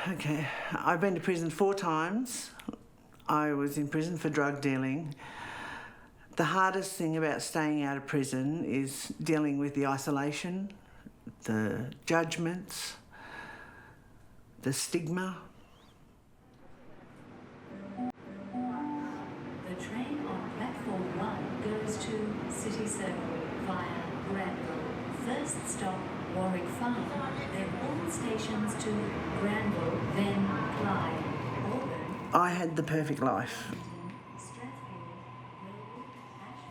Okay, I've been to prison 4 times. I was in prison for drug dealing. The hardest thing about staying out of prison is dealing with the isolation, the judgments, the stigma. The train on platform 1 goes to City Circle via Granville. First stop, Warwick Farm, then all stations to Granville, then Clyde, Auburn. I had the perfect life.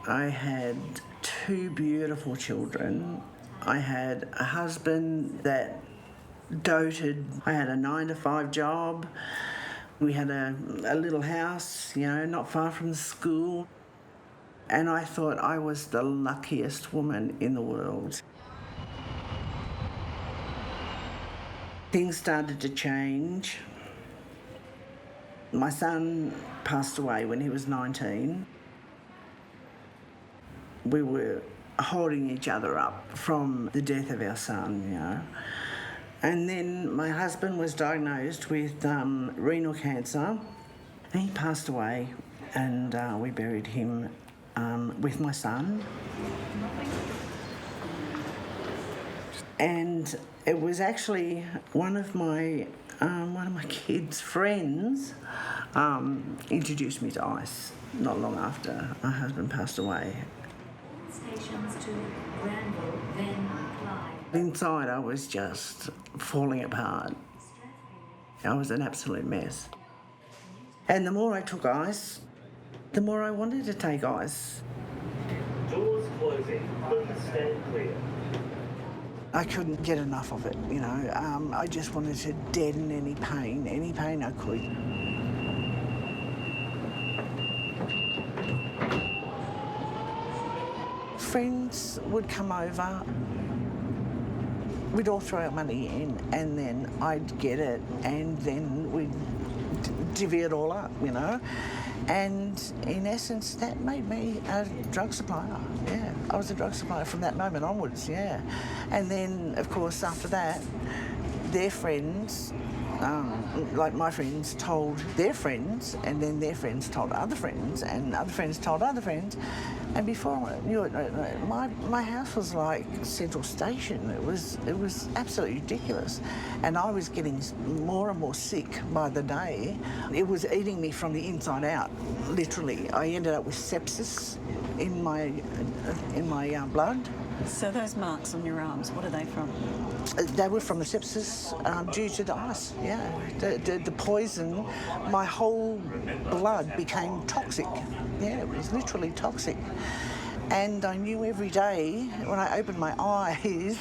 I had 2 beautiful children. I had a husband that doted. I had a 9-to-5 job. We had a little house, not far from the school. And I thought I was the luckiest woman in the world. Things started to change. My son passed away when he was 19. We were holding each other up from the death of our son, And then my husband was diagnosed with renal cancer. And he passed away, and we buried him with my son. And it was actually one of my kids' friends introduced me to ice not long after my husband passed away. Stations to Granville, then Clyde. Inside, I was just falling apart. I was an absolute mess. And the more I took ice, the more I wanted to take ice. Doors closing, please stand clear. I couldn't get enough of it, I just wanted to deaden any pain I could. Friends would come over, we'd all throw our money in, and then I'd get it, and then we'd divvy it all up, And in essence, that made me a drug supplier, yeah. I was a drug supplier from that moment onwards, yeah. And then, of course, after that, their friends, like my friends, told their friends, and then their friends told other friends, and other friends told other friends. And before I knew it, my house was like Central Station. It was absolutely ridiculous. And I was getting more and more sick by the day. It was eating me from the inside out, literally. I ended up with sepsis in my blood. So those marks on your arms, what are they from? They were from the sepsis due to the ice, yeah. The poison, my whole blood became toxic. Yeah, it was literally toxic. And I knew every day when I opened my eyes,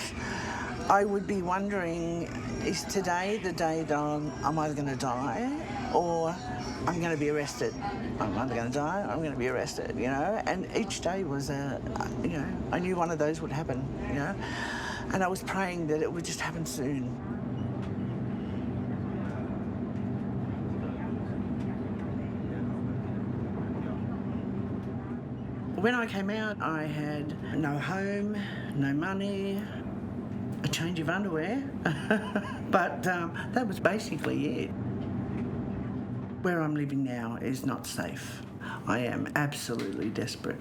I would be wondering, is today the day that I'm either going to die or I'm going to be arrested? I'm either going to die or I'm going to be arrested, And each day was I knew one of those would happen, And I was praying that it would just happen soon. When I came out, I had no home, no money, a change of underwear, but that was basically it. Where I'm living now is not safe. I am absolutely desperate.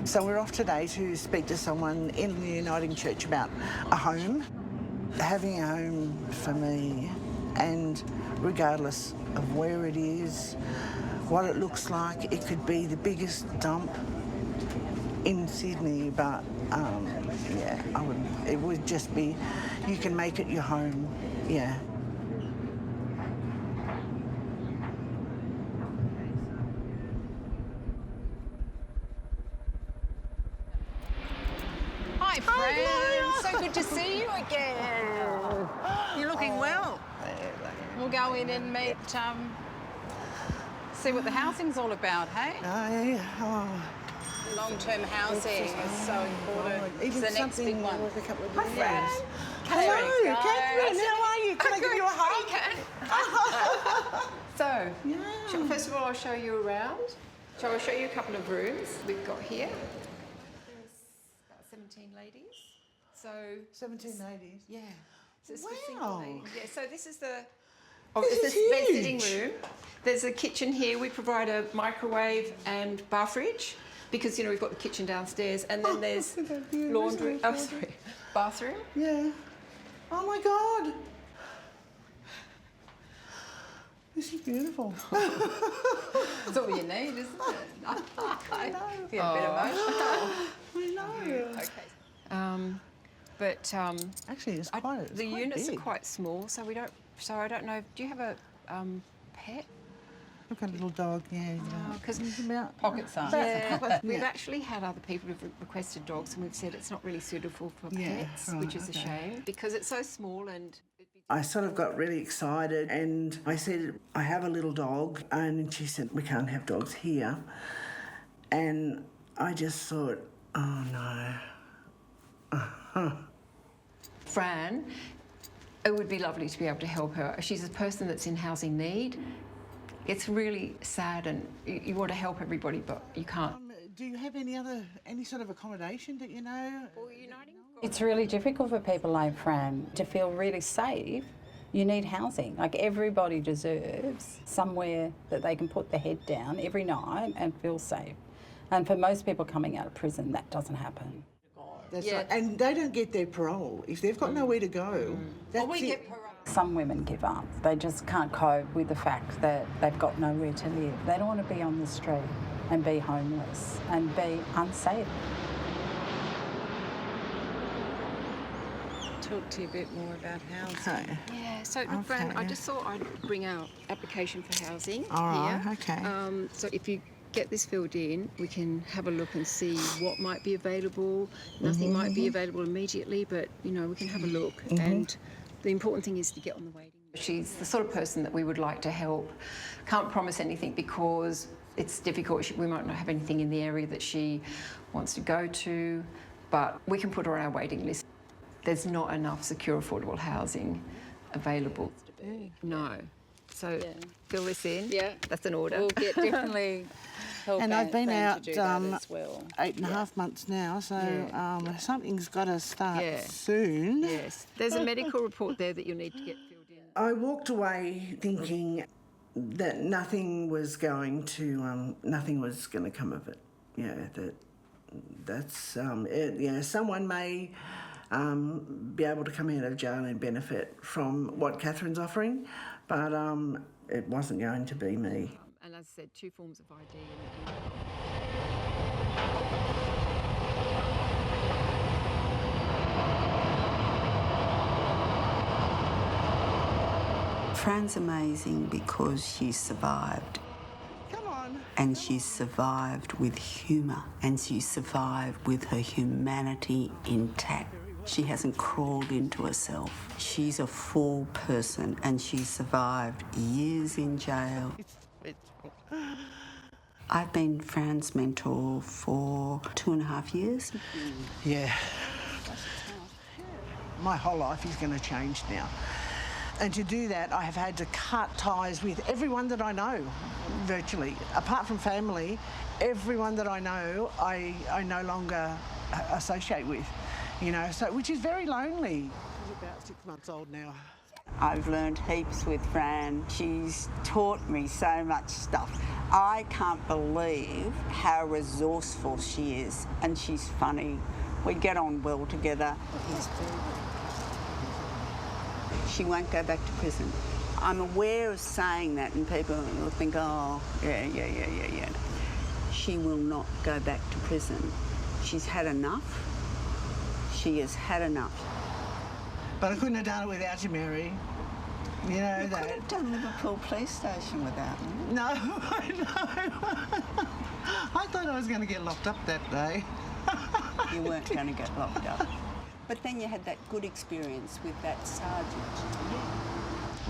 So we're off today to speak to someone in the Uniting Church about a home. Having a home for me, and regardless of where it is, what it looks like, it could be the biggest dump in Sydney, but it would just be, you can make it your home, yeah. Hi, Fran. So good to see you again. You're looking well. We'll go in and meet, see what the housing's all about, hey? Long-term housing is so important. It's the next big one. Hi, Fran. Hello, Catherine. How are you? Can I give you a hug? So, first of all, I'll show you around. Shall I show you a couple of rooms we've got here? There's about 17 ladies. So 17 ladies? Yeah. So it's for Wow. single ladies. Yeah, so this is the... This it's is the sitting huge. room. There's a kitchen here. We provide a microwave and bar fridge because, you know, we've got the kitchen downstairs, and then there's look at that view, laundry... isn't it? Oh, sorry. Bathroom. Yeah. Oh my God. This is beautiful. That's all you need, isn't it? I know. Get a bit emotional. I know. Okay. But Actually, it's quite. the units big. are quite small, so we don't. So I don't know. Do you have a pet? Look at a little dog. Yeah. Because About Pocket size. yeah, we've Yeah. actually had other people who've requested dogs, and we've said it's not really suitable for Yeah, pets, right, which is a okay. shame because it's so small and. I sort of got really excited and I said, I have a little dog. And she said, we can't have dogs here. And I just thought, oh no. Fran, it would be lovely to be able to help her. She's a person that's in housing need. It's really sad, and you want to help everybody, but you can't. Do you have any sort of accommodation that you know? It's really difficult for people like Fran to feel really safe. You need housing. Like, everybody deserves somewhere that they can put their head down every night and feel safe. And for most people coming out of prison, that doesn't happen. That's Yeah. right. And they don't get their parole. If they've got nowhere to go, that's it. Some women give up. They just can't cope with the fact that they've got nowhere to live. They don't want to be on the street and be homeless and be unsafe. Talk to you a bit more about housing. Okay. Yeah, so look, Fran, Okay. I just thought I'd bring our application for housing All right, here. okay. So if you get this filled in, we can have a look and see what might be available. Nothing might be available immediately, but, you know, we can have a look. And the important thing is to get on the waiting list. She's the sort of person that we would like to help. Can't promise anything because it's difficult. We might not have anything in the area that she wants to go to, but we can put her on our waiting list. There's not enough secure, affordable housing available. No. So fill this in. Yeah. That's an order. We'll get definitely help And I've been Fran out to do that as well. 8.5 months now, so Yeah. something's got to start Yeah. soon. Yes. There's a medical report there that you'll need to get filled in. I walked away thinking that nothing was going to come of it. Yeah, that's it. Yeah, someone may be able to come out of jail and benefit from what Catherine's offering, but it wasn't going to be me. And as I said, 2 forms of ID and an email. Fran's amazing because she survived. Come on. And she survived with humour, and she survived with her humanity intact. She hasn't crawled into herself. She's a full person, and she survived years in jail. I've been Fran's mentor for 2.5 years. Yeah. My whole life is going to change now. And to do that, I have had to cut ties with everyone that I know, virtually. Apart from family, everyone that I know, I no longer associate with, you know, so which is very lonely. She's about 6 months old now. I've learned heaps with Fran. She's taught me so much stuff. I can't believe how resourceful she is, and she's funny. We get on well together. She won't go back to prison. I'm aware of saying that, and people will think, oh, yeah. She will not go back to prison. She's had enough. She has had enough. But I couldn't have done it without you, Mary. You know You that. could have done Liverpool Police Station without me. No, I know. I thought I was going to get locked up that day. You weren't going to get locked up. But then you had that good experience with that sergeant.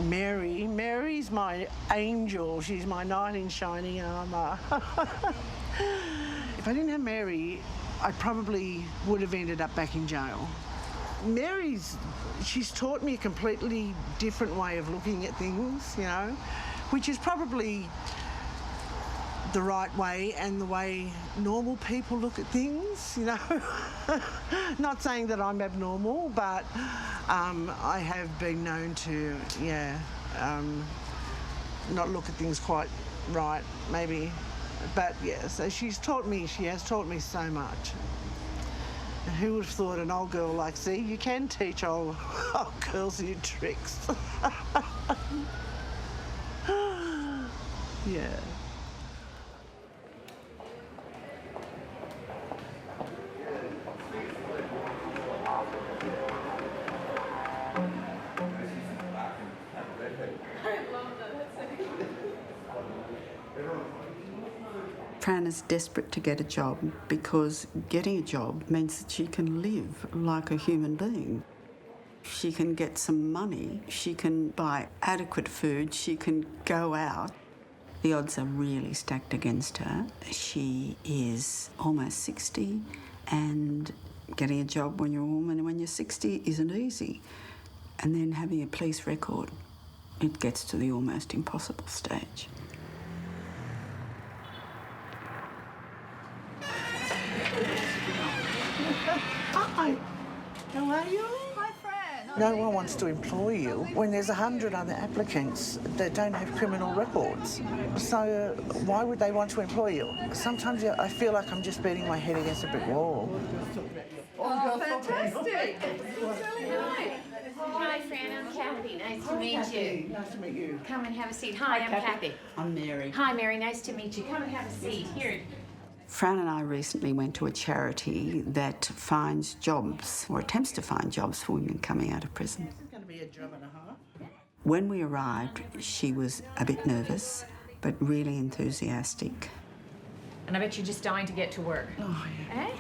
Mary's my angel. She's my knight in shining armour. If I didn't have Mary, I probably would have ended up back in jail. She's taught me a completely different way of looking at things, you know, which is probably the right way and the way normal people look at things, you know. Not saying that I'm abnormal, but I have been known to, not look at things quite right, maybe. But yeah, so she has taught me so much. And who would have thought an old girl like, see, you can teach old girls new tricks. Yeah. Fran is desperate to get a job because getting a job means that she can live like a human being. She can get some money, she can buy adequate food, she can go out. The odds are really stacked against her. She is almost 60 and getting a job when you're a woman when you're 60 isn't easy. And then having a police record, it gets to the almost impossible stage. Hi, how are you? Hi, Fran. No one wants to employ you when there's 100 other applicants that don't have criminal records. So why would they want to employ you? Sometimes I feel like I'm just beating my head against a brick wall. Oh, fantastic. Hi, Fran. I'm Kathy. Nice to meet you. Nice to meet you. Come and have a seat. Hi, I'm Kathy. I'm Mary. Hi, Mary. Nice to meet you. Come and have a seat. Here. Fran and I recently went to a charity that finds jobs or attempts to find jobs for women coming out of prison. This is going to be a job and a half. When we arrived, she was a bit nervous, but really enthusiastic. And I bet you're just dying to get to work. Oh, yeah. Eh?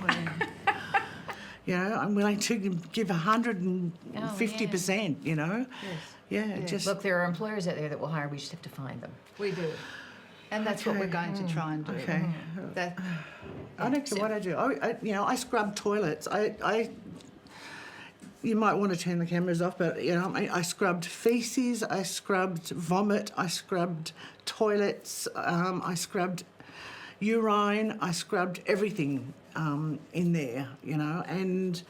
You know, I'm willing to give 150%, you know? Yes. Yeah, just... Look, there are employers out there that will hire. We just have to find them. We do. And that's what Okay. we're going to try and do. Okay. That, I don't care what I do. I scrub toilets. You might want to turn the cameras off, but, you know, I scrubbed feces, I scrubbed vomit, I scrubbed toilets, I scrubbed urine, I scrubbed everything in there, you know, and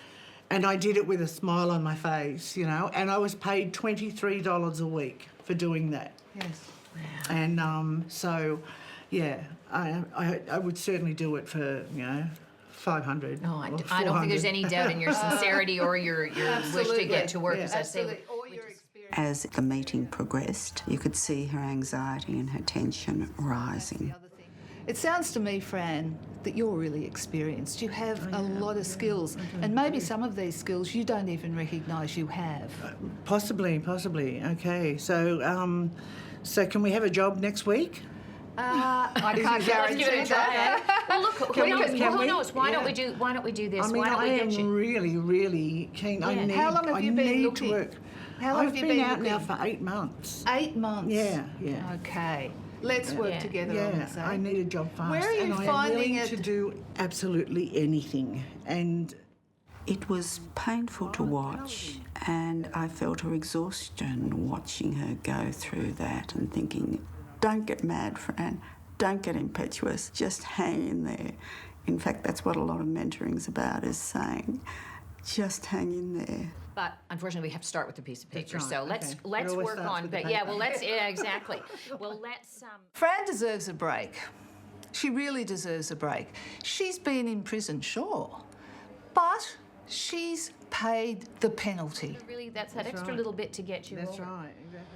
I did it with a smile on my face, you know, and I was paid $23 a week for doing that. yes. And so, yeah, I would certainly do it for, you know, 500. No, I or don't think there's 400. any doubt in your sincerity or your wish to get to work. As I say, Absolutely. All your experience. As the meeting progressed, you could see her anxiety and her tension rising. It sounds to me, Fran, that you're really experienced. You have a lot of skills, and maybe some of these skills you don't even recognise you have. Possibly. Okay, so so can we have a job next week? I can't let's guarantee give it a that. try. Well, look, who knows? Why don't we Yeah. do this? I mean, Why don't I we am get you? really keen. I Yeah. need, How long have I you been need looking? to work. How long I've have you been been out now looking? for 8 months. 8 months. Yeah. Okay. Let's work Yeah. together on Yeah, this. Eh? I need a job fast. Where are you and I am finding willing it? to do absolutely anything. And It was painful to watch, and I felt her exhaustion watching her go through that and thinking, don't get mad, Fran, don't get impetuous, just hang in there. In fact, that's what a lot of mentoring's about, is saying, just hang in there. But unfortunately, we have to start with the piece of paper. right, So okay. let's It always work starts on. with the But yeah, paper. well, exactly. Well, let's. Fran deserves a break. She really deserves a break. She's been in prison, sure, but she's paid the penalty. Really, that's that extra right. little bit to get you. that's over. right, exactly.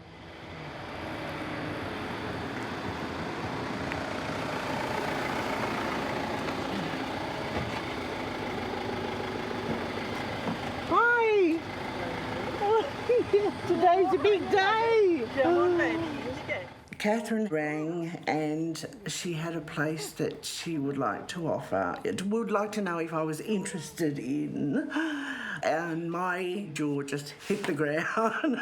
Hi! Today's a big day! Catherine rang and she had a place that she would like to offer. It would like to know if I was interested in, and my jaw just hit the ground.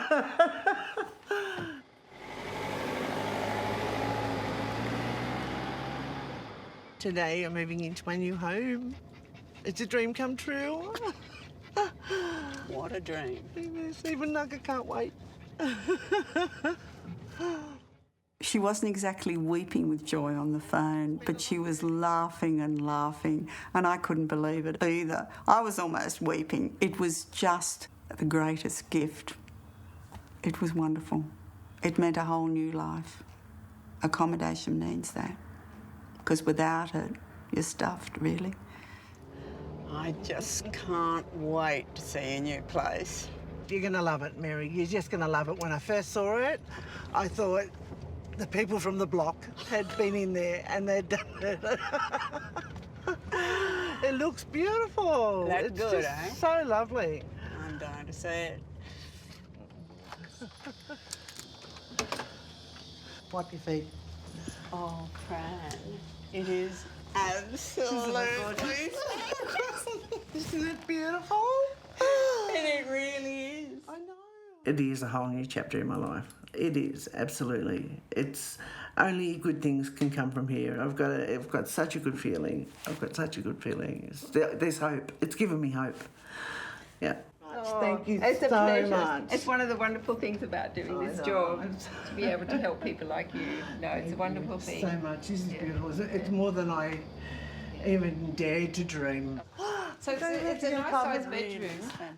Today I'm moving into my new home. It's a dream come true. What a dream. Even Nugget can't wait. She wasn't exactly weeping with joy on the phone, but she was laughing and laughing, and I couldn't believe it either. I was almost weeping. It was just the greatest gift. It was wonderful. It meant a whole new life. Accommodation means that, because without it, you're stuffed, really. I just can't wait to see a new place. You're going to love it, Mary. You're just going to love it. When I first saw it, I thought the people from the block had been in there and they'd done it. It looks beautiful. That's it's good, just eh? so lovely. I'm dying to see it. Wipe your feet. Oh, Fran, it is absolutely Isn't it beautiful? and it really is. I know. It is a whole new chapter in my life. It is, absolutely. It's only good things can come from here. I've got such a good feeling. There's hope. It's given me hope. Yeah. Thank you It's a so pleasure. much. It's one of the wonderful things about doing this job, to be able to help people like you. No, it's a wonderful thing. So much. This is beautiful. It's more than I even dared to dream. So it's a nice sized bedroom.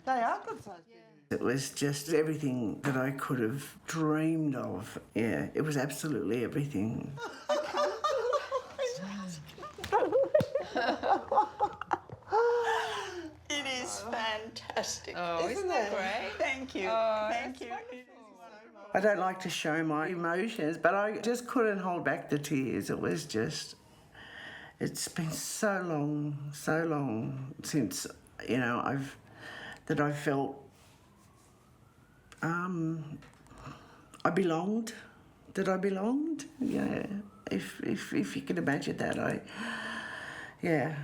They are good sized bedrooms. It was just everything that I could have dreamed of. Yeah, it was absolutely everything. It is fantastic. Oh, isn't that great? Thank you. Oh, Thank you. I don't like to show my emotions, but I just couldn't hold back the tears. It was just, it's been so long since, you know, I felt I belonged. That I belonged. Yeah, if you can imagine that, yeah.